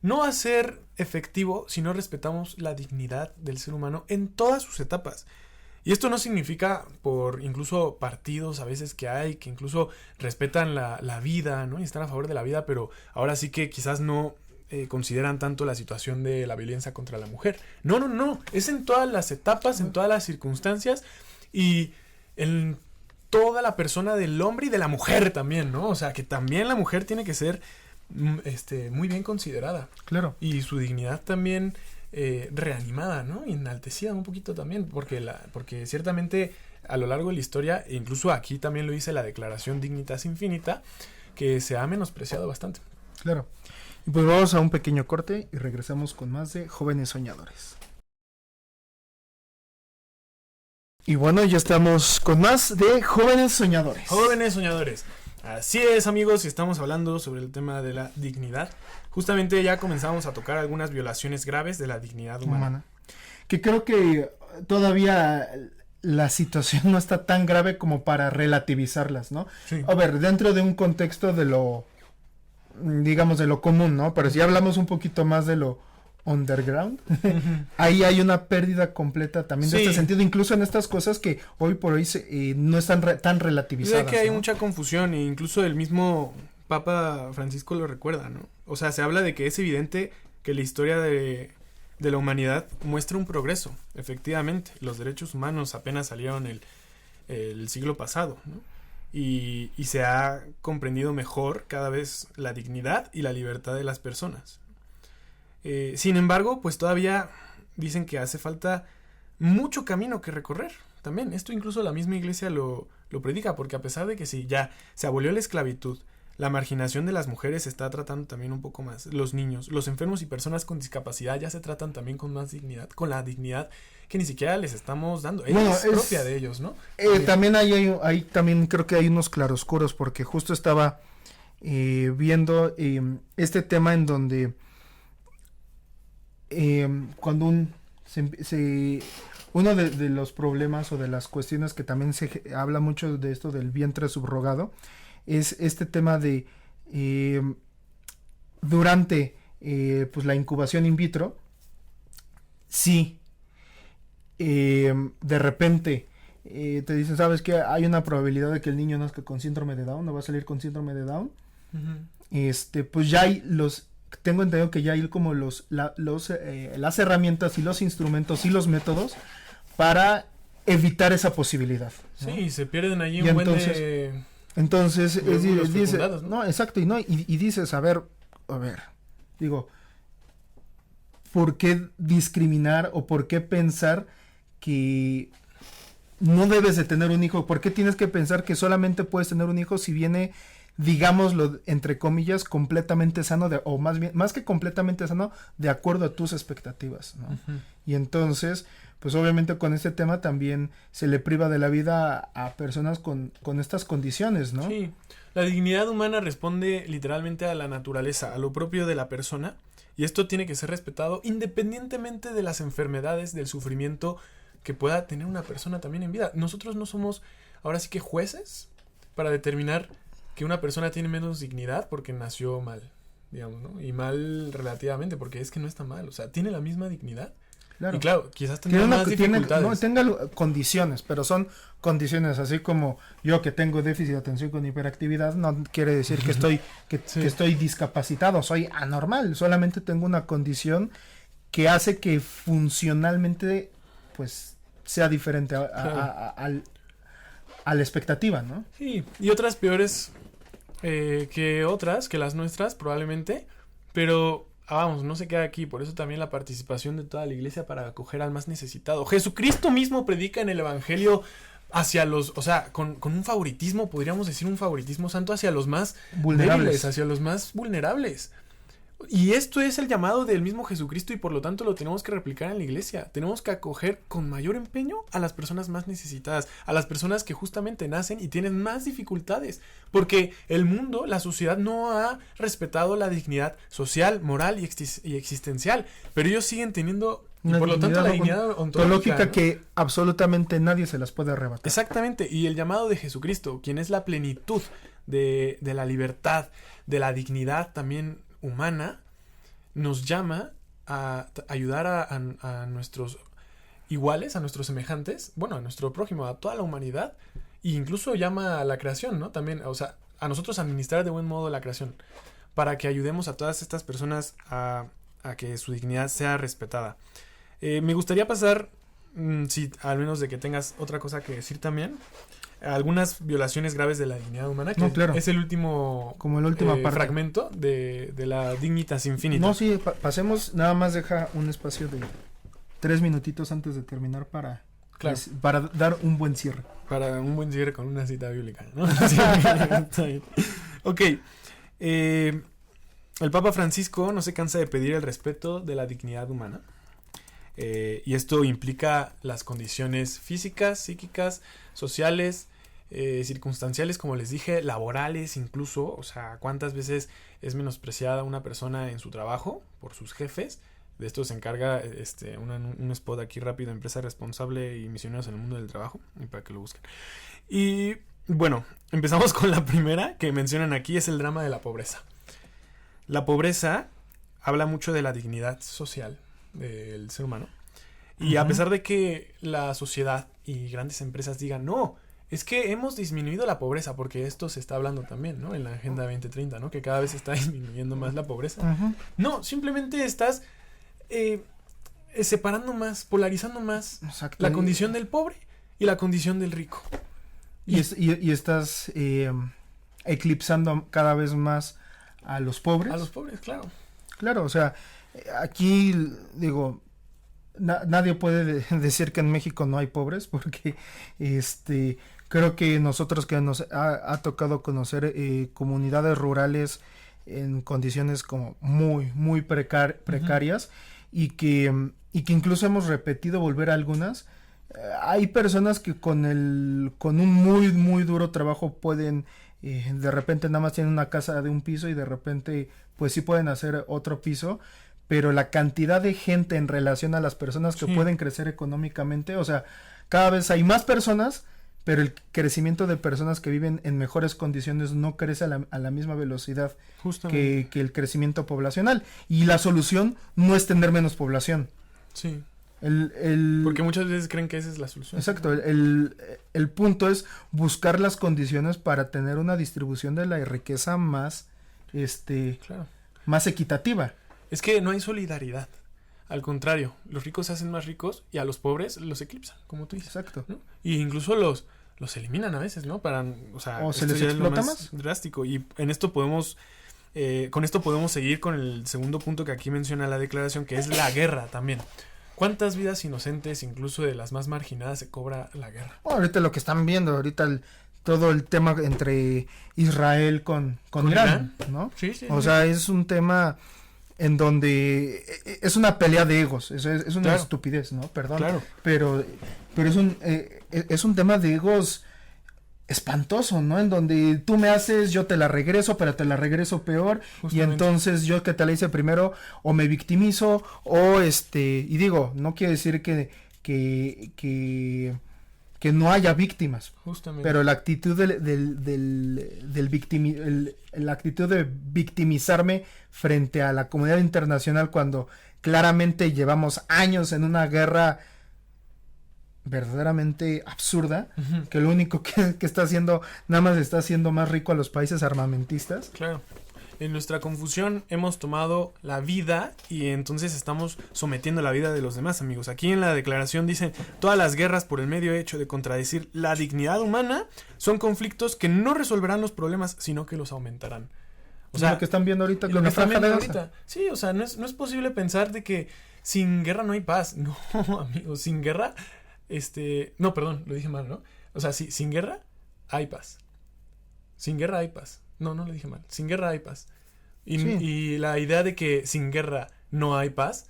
no va a ser efectivo si no respetamos la dignidad del ser humano en todas sus etapas. Y esto no significa por incluso partidos a veces que hay, que incluso respetan la vida, ¿no? Y están a favor de la vida, pero ahora sí que quizás no consideran tanto la situación de la violencia contra la mujer. No. Es en todas las etapas, en todas las circunstancias y en toda la persona del hombre y de la mujer también, ¿no? O sea, que también la mujer tiene que ser muy bien considerada. Claro. Y su dignidad también reanimada, ¿no? Y enaltecida un poquito también, porque ciertamente a lo largo de la historia, e incluso aquí también lo dice la Declaración Dignitas Infinita, que se ha menospreciado bastante. Claro. Y pues vamos a un pequeño corte y regresamos con más de Jóvenes Soñadores. Y bueno, ya estamos con más de Jóvenes Soñadores. Jóvenes Soñadores. Así es, amigos, y estamos hablando sobre el tema de la dignidad. Justamente ya comenzamos a tocar algunas violaciones graves de la dignidad humana. Que creo que todavía la situación no está tan grave como para relativizarlas, ¿no? Sí. A ver, dentro de un contexto de lo, digamos, de lo común, ¿no? Pero si hablamos un poquito más de lo underground, ahí hay una pérdida completa también de este sentido, incluso en estas cosas que hoy por hoy no están tan relativizadas. Es que hay mucha confusión e incluso el mismo Papa Francisco lo recuerda, ¿no? O sea, se habla de que es evidente que la historia de de la humanidad muestra un progreso, efectivamente. Los derechos humanos apenas salieron el siglo pasado, ¿no? Y se ha comprendido mejor cada vez la dignidad y la libertad de las personas. Sin embargo, pues todavía dicen que hace falta mucho camino que recorrer. También, esto incluso la misma iglesia lo predica, porque a pesar de que sí, ya se abolió la esclavitud, la marginación de las mujeres se está tratando también un poco más. Los niños, los enfermos y personas con discapacidad ya se tratan también con más dignidad, con la dignidad que ni siquiera les estamos dando. Es propia de ellos, ¿no? También hay también creo que hay unos claroscuros, porque justo estaba viendo este tema en donde cuando uno de los problemas o de las cuestiones que también se habla mucho de esto del vientre subrogado es este tema de durante pues la incubación in vitro, sí, de repente te dicen, ¿sabes qué? Hay una probabilidad de que el niño nazca con síndrome de Down, o va a salir con síndrome de Down. Pues ya hay tengo entendido que ya hay como las herramientas y los instrumentos y los métodos para evitar esa posibilidad, ¿no? Sí, se pierden allí un buen de... Entonces, dice, ¿no? No, exacto, y dices, a ver, digo, ¿por qué discriminar o por qué pensar que no debes de tener un hijo? ¿Por qué tienes que pensar que solamente puedes tener un hijo si viene, digámoslo, entre comillas, completamente sano, o más que completamente sano, de acuerdo a tus expectativas, ¿no? Uh-huh. Y entonces, pues obviamente con este tema también se le priva de la vida a personas con estas condiciones, ¿no? Sí, la dignidad humana responde literalmente a la naturaleza, a lo propio de la persona, y esto tiene que ser respetado independientemente de las enfermedades, del sufrimiento que pueda tener una persona también en vida. Nosotros no somos, ahora sí que jueces, para determinar que una persona tiene menos dignidad porque nació mal, digamos, ¿no? Y mal relativamente, porque es que no está mal, o sea, tiene la misma dignidad. Claro. Y claro, quizás tenga más dificultades. Tenga condiciones, pero son condiciones así como yo que tengo déficit de atención con hiperactividad, no quiere decir que estoy discapacitado, soy anormal, solamente tengo una condición que hace que funcionalmente pues sea diferente a la expectativa, ¿no? Sí, y otras peores que las nuestras probablemente, pero vamos, no se queda aquí, por eso también la participación de toda la iglesia para acoger al más necesitado. Jesucristo mismo predica en el evangelio hacia los, o sea, con un favoritismo, podríamos decir un favoritismo santo hacia los más vulnerables, hacia los más vulnerables. Y esto es el llamado del mismo Jesucristo y por lo tanto lo tenemos que replicar en la iglesia. Tenemos que acoger con mayor empeño a las personas más necesitadas, a las personas que justamente nacen y tienen más dificultades. Porque el mundo, la sociedad no ha respetado la dignidad social, moral y existencial. Pero ellos siguen teniendo, y por lo tanto, la dignidad ontológica, ¿no? Que absolutamente nadie se las puede arrebatar. Exactamente. Y el llamado de Jesucristo, quien es la plenitud de la libertad, de la dignidad también humana, nos llama a ayudar a nuestros iguales, a nuestros semejantes, bueno, a nuestro prójimo, a toda la humanidad, e incluso llama a la creación, ¿no? También, o sea, a nosotros administrar de buen modo la creación, para que ayudemos a todas estas personas a que su dignidad sea respetada. Me gustaría pasar, si al menos de que tengas otra cosa que decir también, algunas violaciones graves de la dignidad humana, que claro, es el último, como el último fragmento de la Dignitas Infinita. No, sí, pasemos, nada más deja un espacio de 3 minutitos antes de terminar para dar un buen cierre. Para un buen cierre con una cita bíblica, ¿no? Está bien. Ok. El Papa Francisco no se cansa de pedir el respeto de la dignidad humana. Y esto implica las condiciones físicas, psíquicas, sociales, circunstanciales, como les dije, laborales incluso. O sea, cuántas veces es menospreciada una persona en su trabajo por sus jefes. De esto se encarga un spot aquí rápido, Empresa Responsable y Misioneros en el Mundo del Trabajo, y para que lo busquen. Y bueno, empezamos con la primera que mencionan aquí, es el drama de la pobreza. La pobreza habla mucho de la dignidad social del ser humano. Y a pesar de que la sociedad y grandes empresas digan, no, es que hemos disminuido la pobreza, porque esto se está hablando también, ¿no? En la Agenda 2030, ¿no? Que cada vez está disminuyendo más la pobreza. No, simplemente estás separando más, polarizando más Exacto. la condición del pobre y la condición del rico. Y estás eclipsando cada vez más a los pobres. A los pobres, claro. Claro, o sea, aquí digo, nadie puede decir que en México no hay pobres, porque creo que nosotros que nos ha tocado conocer comunidades rurales en condiciones como muy precarias, y que incluso hemos repetido volver a algunas. Hay personas que con un muy duro trabajo pueden, de repente nada más tienen una casa de un piso y de repente pues sí pueden hacer otro piso, pero la cantidad de gente en relación a las personas que pueden crecer económicamente, o sea, cada vez hay más personas, pero el crecimiento de personas que viven en mejores condiciones no crece a la misma velocidad que el crecimiento poblacional. Y la solución no es tener menos población. Sí. Porque muchas veces creen que esa es la solución. Exacto. El punto es buscar las condiciones para tener una distribución de la riqueza más, más equitativa. Es que no hay solidaridad. Al contrario, los ricos se hacen más ricos y a los pobres los eclipsan, como tú dices. Exacto. ¿No? Y incluso los eliminan a veces, ¿no? O se les explota más. Drástico. Y en esto podemos, con esto podemos seguir con el segundo punto que aquí menciona la declaración, que es la guerra también. ¿Cuántas vidas inocentes, incluso de las más marginadas, se cobra la guerra? Ahorita lo que están viendo, todo el tema entre Israel con Irán, ¿no? Sí. O sea, es un tema en donde es una pelea de egos, es una estupidez, ¿no? Perdón. Claro. Pero es un tema de egos espantoso, ¿no? En donde tú me haces, yo te la regreso, pero te la regreso peor. Justamente. Y entonces yo que te la hice primero o me victimizo o y digo, no quiere decir que no haya víctimas. Justamente. Pero la actitud la actitud de victimizarme frente a la comunidad internacional cuando claramente llevamos años en una guerra verdaderamente absurda, que lo único que está haciendo, nada más está haciendo más rico a los países armamentistas. Claro. En nuestra confusión hemos tomado la vida y entonces estamos sometiendo la vida de los demás, amigos. Aquí en la declaración dicen, todas las guerras por el medio hecho de contradecir la dignidad humana son conflictos que no resolverán los problemas, sino que los aumentarán. O sea, lo que están viendo ahorita con la franja de Gaza. Sí, o sea, no es posible pensar de que sin guerra no hay paz. No, amigos, sin guerra, no, perdón, lo dije mal, ¿no? O sea, sin guerra hay paz. Sin guerra hay paz. No lo dije mal. Sin guerra hay paz. Y la idea de que sin guerra no hay paz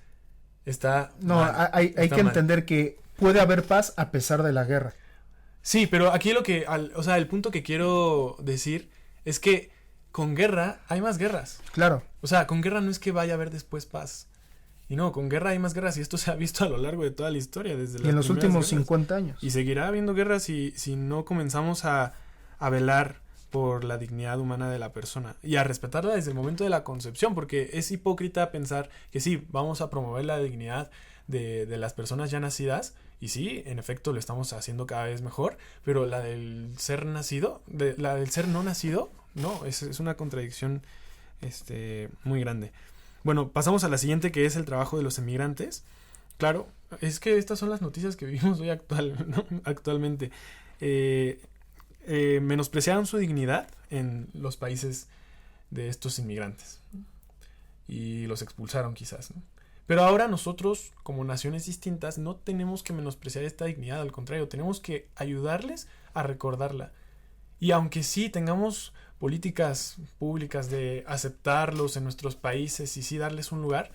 está mal, hay que entender que puede haber paz a pesar de la guerra. Sí, pero aquí el punto que quiero decir es que con guerra hay más guerras. Claro. O sea, con guerra no es que vaya a haber después paz. Y no, con guerra hay más guerras y esto se ha visto a lo largo de toda la historia. Desde en los últimos 50 años. Y seguirá habiendo guerras si no comenzamos a velar por la dignidad humana de la persona y a respetarla desde el momento de la concepción, porque es hipócrita pensar que sí, vamos a promover la dignidad de las personas ya nacidas, y sí, en efecto lo estamos haciendo cada vez mejor, pero la del ser nacido, la del ser no nacido, no, es una contradicción muy grande. Bueno, pasamos a la siguiente, que es el trabajo de los emigrantes. Claro, es que estas son las noticias que vivimos hoy actualmente. Menospreciaron su dignidad en los países de estos inmigrantes y los expulsaron quizás, ¿no? Pero ahora nosotros como naciones distintas no tenemos que menospreciar esta dignidad, al contrario, tenemos que ayudarles a recordarla. Y aunque sí tengamos políticas públicas de aceptarlos en nuestros países y sí darles un lugar,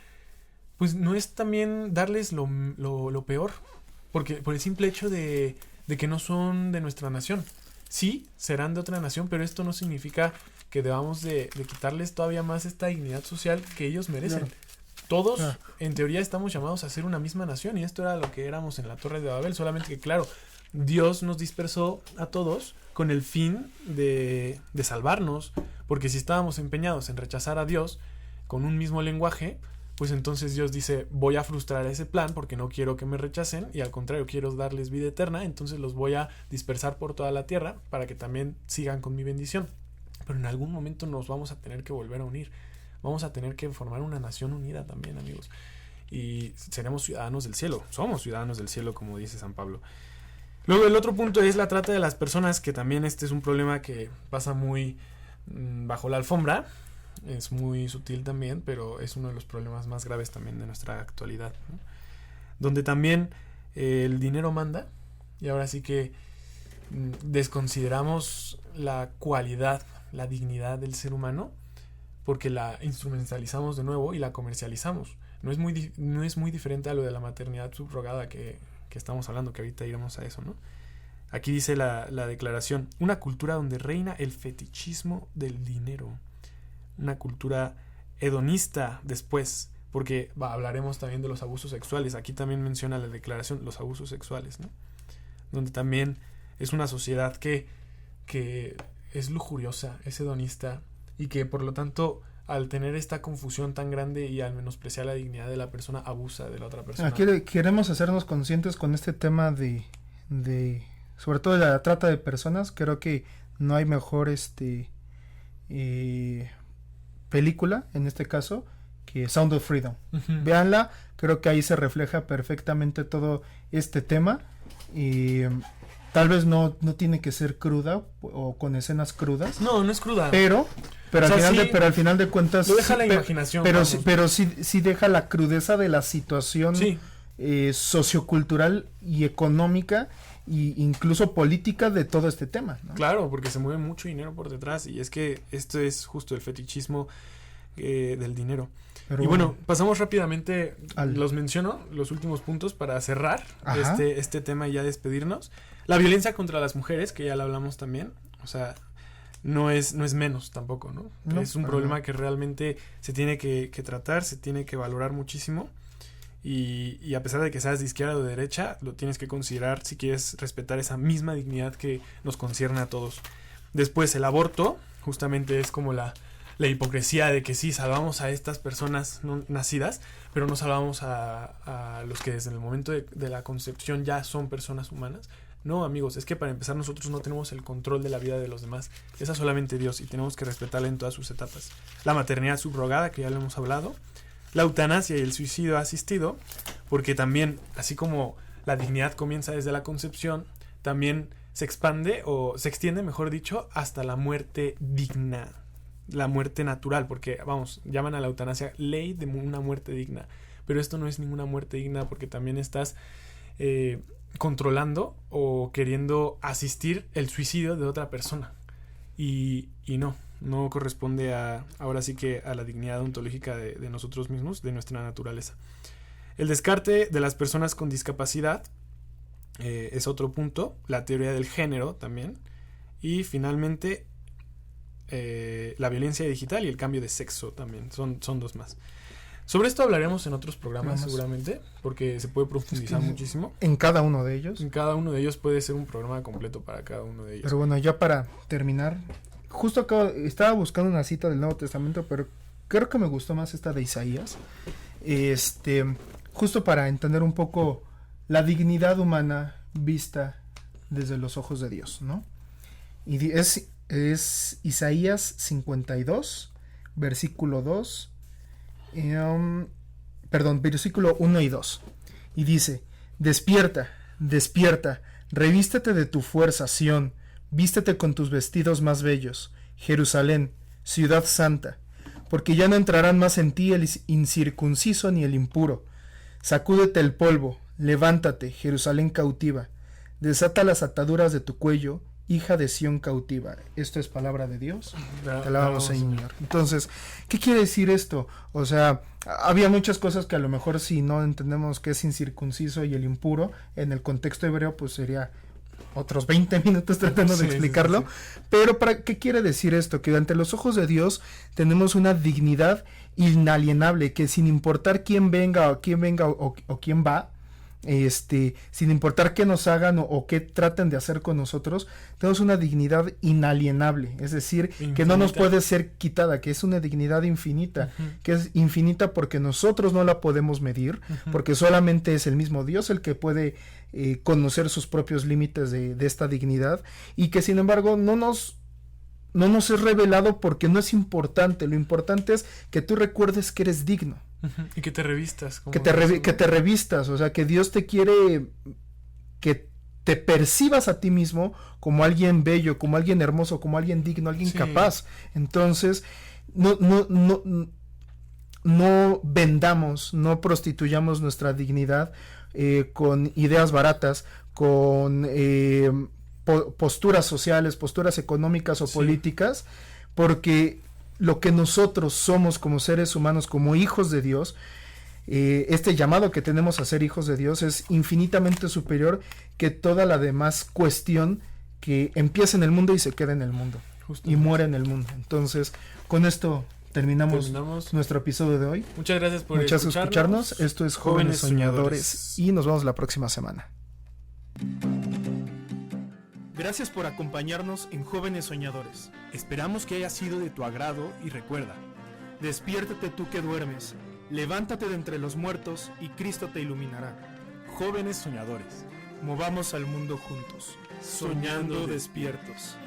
pues no es también darles lo peor, porque por el simple hecho de que no son de nuestra nación. Sí, serán de otra nación, pero esto no significa que debamos de quitarles todavía más esta dignidad social que ellos merecen. Claro. Todos, en teoría, estamos llamados a ser una misma nación, y esto era lo que éramos en la Torre de Babel, solamente que, claro, Dios nos dispersó a todos con el fin de salvarnos, porque si estábamos empeñados en rechazar a Dios con un mismo lenguaje, pues entonces Dios dice, voy a frustrar ese plan porque no quiero que me rechacen y al contrario quiero darles vida eterna, entonces los voy a dispersar por toda la tierra para que también sigan con mi bendición. Pero en algún momento nos vamos a tener que volver a unir, vamos a tener que formar una nación unida también, amigos. y seremos ciudadanos del cielo. Somos ciudadanos del cielo, como dice San Pablo. Luego el otro punto es la trata de las personas, que también este es un problema que pasa muy bajo la alfombra. Es muy sutil también, pero es uno de los problemas más graves también de nuestra actualidad, ¿no? Donde también el dinero manda, y ahora sí que desconsideramos la cualidad, la dignidad del ser humano, porque la instrumentalizamos de nuevo y la comercializamos. No es muy diferente a lo de la maternidad subrogada que estamos hablando, que ahorita iremos a eso, ¿no? Aquí dice la declaración: una cultura donde reina el fetichismo del dinero, una cultura hedonista después, porque hablaremos también de los abusos sexuales. Aquí también menciona la declaración los abusos sexuales, ¿no? Donde también es una sociedad que es lujuriosa, es hedonista, y que por lo tanto, al tener esta confusión tan grande y al menospreciar la dignidad de la persona, abusa de la otra persona. Aquí queremos hacernos conscientes con este tema de sobre todo de la trata de personas. Creo que no hay mejor película en este caso que Sound of Freedom. Uh-huh. Véanla, creo que ahí se refleja perfectamente todo este tema, y tal vez no tiene que ser cruda o con escenas crudas. No es cruda. Pero al final de cuentas lo deja la imaginación. Pero sí deja la crudeza de la situación sociocultural y económica e incluso política de todo este tema, ¿no? Claro, porque se mueve mucho dinero por detrás, y es que esto es justo el fetichismo del dinero. Pero y bueno, pasamos rápidamente, los menciono, los últimos puntos para cerrar este tema y ya despedirnos. La violencia contra las mujeres, que ya la hablamos también, o sea, no es menos tampoco, ¿no? Es un problema que realmente se tiene que tratar, se tiene que valorar muchísimo, y a pesar de que seas de izquierda o de derecha, lo tienes que considerar si quieres respetar esa misma dignidad que nos concierne a todos. Después, el aborto, justamente es como la hipocresía de que sí, salvamos a estas personas no nacidas, pero no salvamos a los que desde el momento de la concepción ya son personas humanas. No, amigos, es que para empezar nosotros no tenemos el control de la vida de los demás. Esa solamente Dios, y tenemos que respetarla en todas sus etapas. La maternidad subrogada, que ya lo hemos hablado. La eutanasia y el suicidio asistido, porque también, así como la dignidad comienza desde la concepción, también se expande, o se extiende, mejor dicho, hasta la muerte digna, la muerte natural, porque, vamos, llaman a la eutanasia ley de una muerte digna, pero esto no es ninguna muerte digna, porque también estás controlando o queriendo asistir el suicidio de otra persona, y no corresponde ahora sí que a la dignidad ontológica de nosotros mismos, de nuestra naturaleza. El descarte de las personas con discapacidad es otro punto, la teoría del género también, y finalmente la violencia digital y el cambio de sexo también, son dos más. Sobre esto hablaremos en otros programas seguramente, porque se puede profundizar muchísimo. En cada uno de ellos. En cada uno de ellos puede ser un programa completo para cada uno de ellos. Pero bueno, ya para terminar, justo estaba buscando una cita del Nuevo Testamento, pero creo que me gustó más esta de Isaías. Justo para entender un poco la dignidad humana vista desde los ojos de Dios, ¿no? Y es Isaías 52, versículo 2, versículo 1 y 2. Y dice: despierta, despierta, revístete de tu fuerza, Sión, vístete con tus vestidos más bellos, Jerusalén, ciudad santa, porque ya no entrarán más en ti el incircunciso ni el impuro. Sacúdete el polvo, levántate, Jerusalén cautiva, desata las ataduras de tu cuello, hija de Sión cautiva. Esto es palabra de Dios. Te alabamos, Señor. Entonces, ¿qué quiere decir esto? O sea, había muchas cosas que a lo mejor si no entendemos qué es incircunciso y el impuro, en el contexto hebreo pues sería otros 20 minutos tratando de explicarlo. Sí. Pero ¿qué quiere decir esto? Que ante los ojos de Dios tenemos una dignidad inalienable, que sin importar quién venga o quién va, sin importar qué nos hagan o qué traten de hacer con nosotros, tenemos una dignidad inalienable, es decir, infinita, que no nos puede ser quitada, que es una dignidad infinita, que es infinita porque nosotros no la podemos medir, porque solamente es el mismo Dios el que puede conocer sus propios límites de esta dignidad, y que sin embargo no nos no nos es revelado porque no es importante. Lo importante es que tú recuerdes que eres digno. Y que te revistas. Que te revistas, o sea, que Dios te quiere que te percibas a ti mismo como alguien bello, como alguien hermoso, como alguien digno, alguien capaz. Entonces, no vendamos, no prostituyamos nuestra dignidad con ideas baratas, con posturas sociales, posturas económicas o políticas, porque lo que nosotros somos como seres humanos, como hijos de Dios, este llamado que tenemos a ser hijos de Dios es infinitamente superior que toda la demás cuestión que empieza en el mundo y se queda en el mundo. Justamente. Y muere en el mundo. Entonces, con esto terminamos nuestro episodio de hoy. Muchas gracias por escucharnos. Esto es Jóvenes Soñadores y nos vemos la próxima semana. Gracias por acompañarnos en Jóvenes Soñadores. Esperamos que haya sido de tu agrado y recuerda, despiértate tú que duermes, levántate de entre los muertos y Cristo te iluminará. Jóvenes Soñadores, movamos al mundo juntos, soñando despiertos.